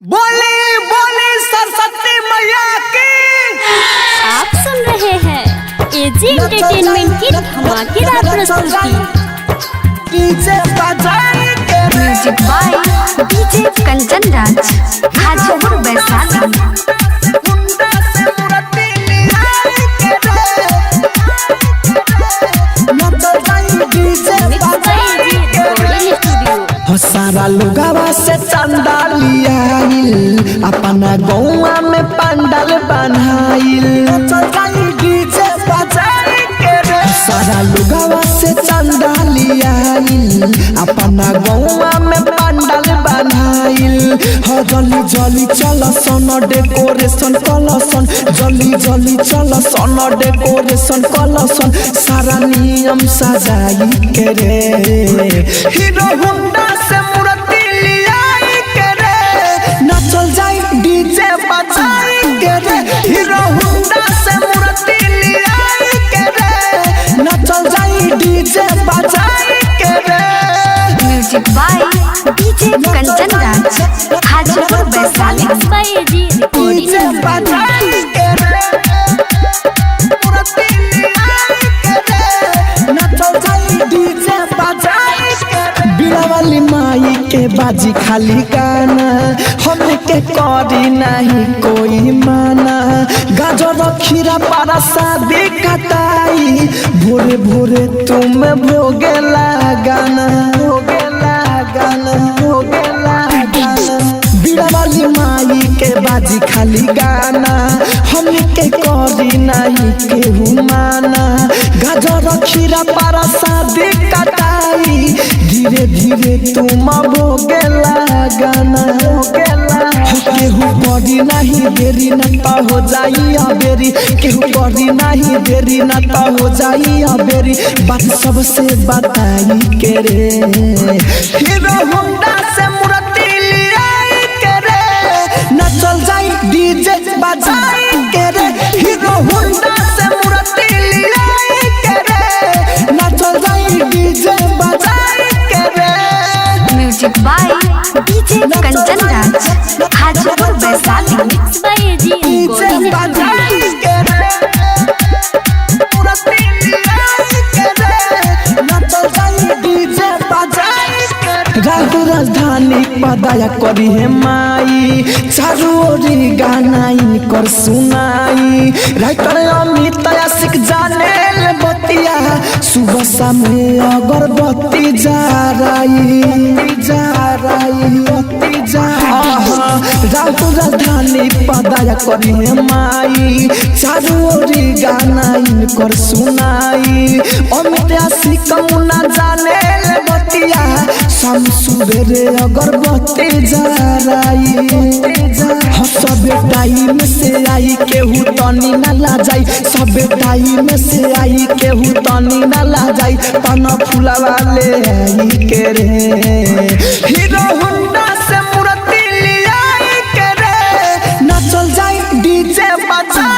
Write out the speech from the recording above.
बोली बोली सरस्वती मैया की। आप सुन रहे हैं एजी एंटरटेनमेंट की धमाकेदार प्रस्तुति। Music by DJ Kanchan Raj, Hajipur Vaishali. सारा लोगवा से चंदा लियाइल, अपना गौवा में पंडाल बनाइल। सारा लोगवा से चंदा लियाइल, अपना गौवा में पंडाल बनाइल। हो जल्दी जल्दी चल सन डेकोरेशन कलसन, जल्दी जल्दी चल सन डेकोरेशन कलसन। सारा नियम सजाई के रे, हीरो होंडा से मूर्ति लियाई के रे। नचल जाई डीजे बजाई के रे, हीरो होंडा से मूर्ति लियाई के रे। नचल जाई डीजे बजाई के रे। Music by DJ Kanchan Raj, Hajipur Vaishali. DJ बजाई के रे, मूर्ति लियाई के रे। नचल जाई डीजे बजाई के रे। बिलावली माई के बाजी खाली गाना, हमके करी नहीं कोई माना। गाजर खीरा पारा शादी कटाई, भोरे भोरे तुम भोगे लगाना, भोगे लगाना, भोगे लगाना। बिलावली माई के बाजी खाली गाना, हमके करी नहीं केहू माना। गाजर खीरा पारा शादी कटाई, धीरे धीरे तुम भोगे लगाना, भोगे लगाना। केहू करी नहीं देरी न तो हो जाई अबेरी, केहू करी नहीं देरी न तो हो जाई अबेरी। बात सबसे बताई के रे, हीरो होंडा से मूर्ति लियाई के रे। नचल जाई डीजे बजाई के रे, हीरो होंडा से मूर्ति लियाई के रे। नचल जाई डीजे बजाई के रे। Music by DJ Kanchan Raj, Hajipur Vaishali. DJ बजाई के रे, मूर्ति लियाई के रे। नचल जाई डीजे बजाई के रे। राहु राजधानी पदाया करी है माई, चारू ओरी गाना इनकर सुनाई। राइटर अमित आशिक जाने ले बतिया, सुबह शाम अगरबत्ती जा रही, जा रही, बत्ती जा। राहु राजधानी पदाया करी है माई, चारू ओरी गाना इनकर सुनाई। अमित आशिक मुन्ना जाने ले बतिया, शाम सुबेरे अगरबत्ती जा रही। सब टाइम से आई केहू तनी न ला जाई, सब टाइम से आई केहू तनी न ला जाई। पन फूला वाले आई के रे, हीरो होंडा से मूर्ति लियाई के रे। नचल जाई डीजे बजा